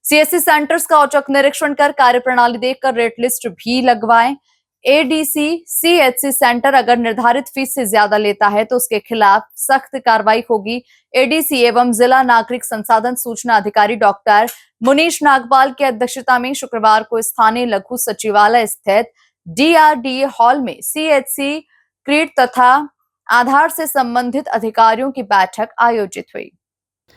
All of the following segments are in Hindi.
सीएससी सेंटर्स का औचक निरीक्षण कर कार्यप्रणाली देखकर रेट लिस्ट भी लगवाएं। एडीसी सीएचसी सेंटर अगर निर्धारित फीस से ज्यादा लेता है तो उसके खिलाफ सख्त कार्रवाई होगी। एडीसी एवं जिला नागरिक संसाधन सूचना अधिकारी डॉक्टर मुनीश नागपाल की अध्यक्षता में शुक्रवार को स्थानीय लघु सचिवालय स्थित डीआरडीए हॉल में सीएचसी क्रीट तथा आधार से संबंधित अधिकारियों की बैठक आयोजित हुई।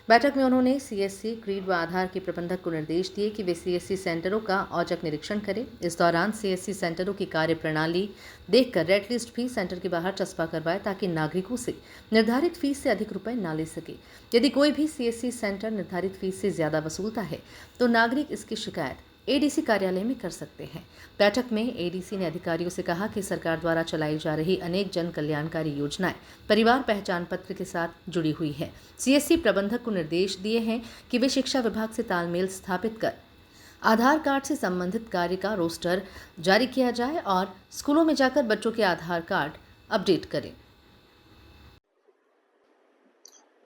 बैठक में उन्होंने सीएससी क्रीड व आधार के प्रबंधक को निर्देश दिए कि वे सीएससी सेंटरों का औचक निरीक्षण करें। इस दौरान सीएससी सेंटरों की कार्यप्रणाली देखकर रेट लिस्ट फीस सेंटर के बाहर चस्पा करवाए ताकि नागरिकों से निर्धारित फीस से अधिक रुपए ना ले सके। यदि कोई भी सीएससी सेंटर निर्धारित फीस से ज्यादा वसूलता है तो नागरिक इसकी शिकायत एडीसी कार्यालय में कर सकते हैं। बैठक में एडीसी ने अधिकारियों से कहा कि सरकार द्वारा चलाई जा रही अनेक जन कल्याणकारी योजनाएं परिवार पहचान पत्र के साथ जुड़ी हुई है। सीएससी प्रबंधक को निर्देश दिए हैं कि वे शिक्षा विभाग से तालमेल स्थापित कर आधार कार्ड से संबंधित कार्य का रोस्टर जारी किया जाए और स्कूलों में जाकर बच्चों के आधार कार्ड अपडेट करें।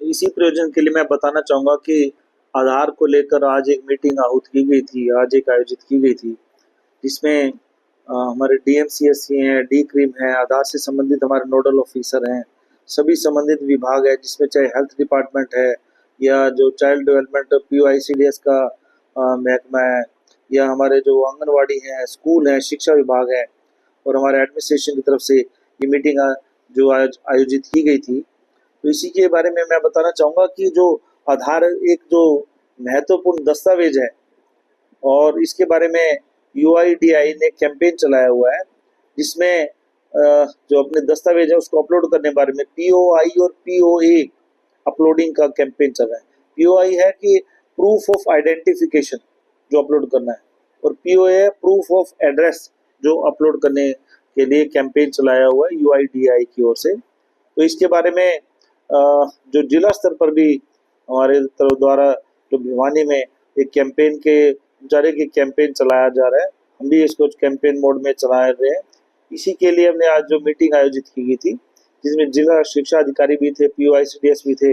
इसी प्रयोजन के लिए मैं बताना चाहूँगा कि आधार को लेकर आज एक मीटिंग आहूत की गई थी, आज एक आयोजित की गई थी, जिसमें हमारे डीएमसीएससी हैं, डी क्रीम है, आधार से संबंधित हमारे नोडल ऑफिसर हैं, सभी संबंधित विभाग है, जिसमें चाहे हेल्थ डिपार्टमेंट है या जो चाइल्ड डेवलपमेंट पीओआईसीडीएस का महकमा है या हमारे जो आंगनवाड़ी हैं, स्कूल हैं, शिक्षा विभाग है और हमारे एडमिनिस्ट्रेशन की तरफ से ये मीटिंग जो आज आयोजित की गई थी। तो इसी के बारे में मैं बताना चाहूँगा कि जो आधार एक जो महत्वपूर्ण दस्तावेज है और इसके बारे में यूआईडीआई ने कैंपेन चलाया हुआ है, जिसमें जो अपने दस्तावेज है उसको अपलोड करने के बारे में पीओआई और पीओए अपलोडिंग का कैंपेन चल रहा है। पीओआई है कि प्रूफ ऑफ आइडेंटिफिकेशन जो अपलोड करना है और पीओए प्रूफ ऑफ एड्रेस जो अपलोड करने के लिए कैंपेन चलाया हुआ है यूआईडीआई की ओर से। तो इसके बारे में जो जिला स्तर पर भी हमारे तरफ द्वारा जो भिवानी में एक कैंपेन के जारी की कैंपेन चलाया जा रहा है, हम भी इसको कैंपेन मोड में चला रहे हैं। इसी के लिए हमने आज जो मीटिंग आयोजित की गई थी, जिसमें जिला शिक्षा अधिकारी भी थे, पीओआईसीडीएस भी थे,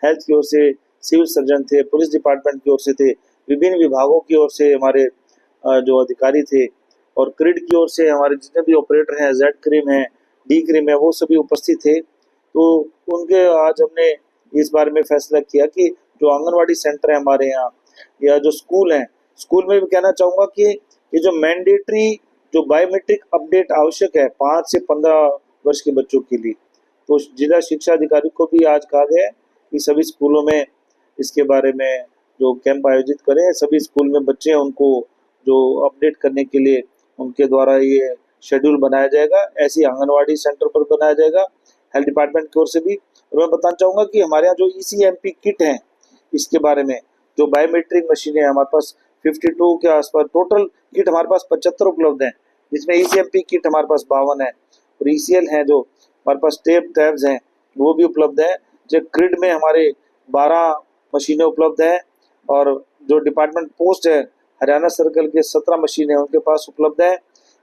हेल्थ की ओर से सिविल सर्जन थे, पुलिस डिपार्टमेंट की ओर से थे, विभिन्न विभागों की ओर से हमारे जो अधिकारी थे और क्रिड की ओर से हमारे जितने भी ऑपरेटर हैं, जेड क्रीम है, डी क्रीम है, वो सभी उपस्थित थे। तो उनके आज हमने इस बारे में फैसला किया कि जो आंगनवाड़ी सेंटर है हमारे यहाँ या जो स्कूल हैं, स्कूल में भी कहना चाहूँगा कि ये जो मैंडेटरी जो बायोमेट्रिक अपडेट आवश्यक है 5 से 15 वर्ष के बच्चों के लिए, तो जिला शिक्षा अधिकारी को भी आज कहा गया है कि सभी स्कूलों में इसके बारे में जो कैंप आयोजित करें। सभी स्कूल में बच्चे हैं उनको जो अपडेट करने के लिए उनके द्वारा ये शेड्यूल बनाया जाएगा, ऐसी आंगनवाड़ी सेंटर पर बनाया जाएगा, हेल्थ डिपार्टमेंट की ओर से भी। और मैं बताना चाहूँगा कि हमारे यहाँ जो ईसीएमपी किट है, इसके बारे में जो बायोमेट्रिक मशीनें हमारे पास 52 के आसपास टोटल किट हमारे पास 75 उपलब्ध हैं, जिसमें ईसीएमपी किट हमारे पास 52 है और ईसीएल है जो हमारे पास टैब्स हैं वो भी उपलब्ध है। जो क्रिड में हमारे 12 मशीनें उपलब्ध हैं और जो डिपार्टमेंट पोस्ट है हरियाणा सर्कल के 17 मशीनें उनके पास उपलब्ध है।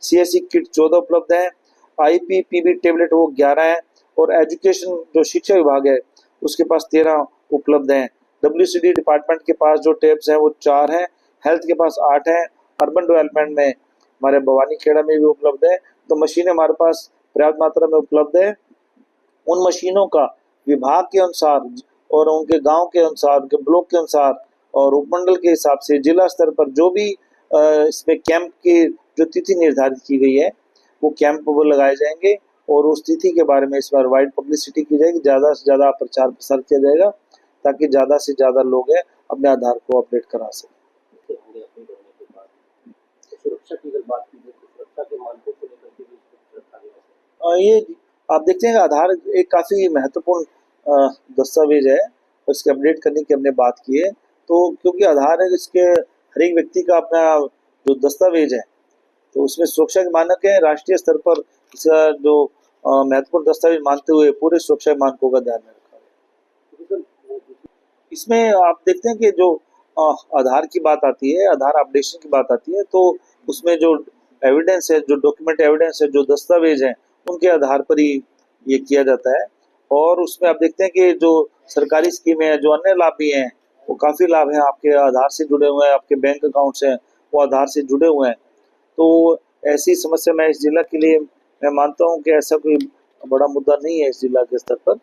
सीएससी किट 14 उपलब्ध है, आईपीपीबी टेबलेट वो 11 है और एजुकेशन जो शिक्षा विभाग है उसके पास 13 उपलब्ध हैं। डब्ल्यूसीडी डिपार्टमेंट के पास जो टैब्स हैं वो 4 हैं, हेल्थ के पास 8 हैं, अर्बन डेवलपमेंट में हमारे भवानी खेड़ा में भी उपलब्ध है। तो मशीनें हमारे पास पर्याप्त मात्रा में उपलब्ध है। उन मशीनों का विभाग के अनुसार और उनके गांव के अनुसार, उनके ब्लॉक के अनुसार और उपमंडल के हिसाब से जिला स्तर पर जो भी इसमें कैंप की जो तिथि निर्धारित की गई है वो कैंप वो लगाए जाएंगे और उस तिथि के बारे में इस बार वाइड पब्लिसिटी की जाएगी, ज़्यादा से ज़्यादा प्रचार प्रसार किया जाएगा ताकि ज़्यादा से ज़्यादा लोग हैं अपने आधार को अपडेट करा सकें। ये आप देखते हैं आधार एक काफ़ी महत्वपूर्ण दस्तावेज है, उसके अपडेट करने की हमने बात की है। तो क्योंकि आधार है इसके हर एक व्यक्ति का अपना जो दस्तावेज है, तो उसमें सुरक्षा के मानक है, राष्ट्रीय स्तर पर इसका जो महत्वपूर्ण दस्तावेज मानते हुए पूरे सुरक्षा मानकों का ध्यान में रखा है। इसमें आप देखते हैं कि जो आधार की बात आती है, आधार अपडेशन की बात आती है, तो उसमें जो एविडेंस है, जो डॉक्यूमेंट एविडेंस है, जो दस्तावेज हैं, उनके आधार पर ही ये किया जाता है। और उसमें आप देखते हैं कि जो सरकारी स्कीमें हैं, जो अन्य लाभ भी हैं, वो काफ़ी लाभ हैं, आपके आधार से जुड़े हुए हैं, आपके बैंक अकाउंट्स हैं वो आधार से जुड़े हुए हैं। तो ऐसी समस्या मैं इस जिला के लिए मैं मानता हूँ कि ऐसा कोई बड़ा मुद्दा नहीं है इस जिला के स्तर पर।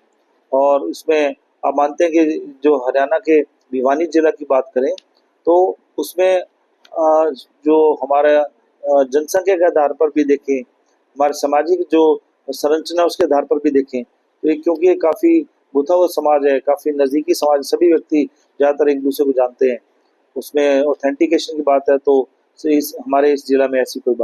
और इसमें आप मानते हैं कि जो हरियाणा के भिवानी जिला की बात करें तो उसमें जो हमारा जनसंख्या के आधार पर भी देखें, हमारे सामाजिक जो संरचना उसके आधार पर भी देखें तो ये क्योंकि ये काफ़ी गुथा हुआ समाज है, काफ़ी नज़दीकी समाज, सभी व्यक्ति ज़्यादातर एक दूसरे को जानते हैं। उसमें ऑथेंटिकेशन की बात है तो हमारे इस जिला में ऐसी कोई बात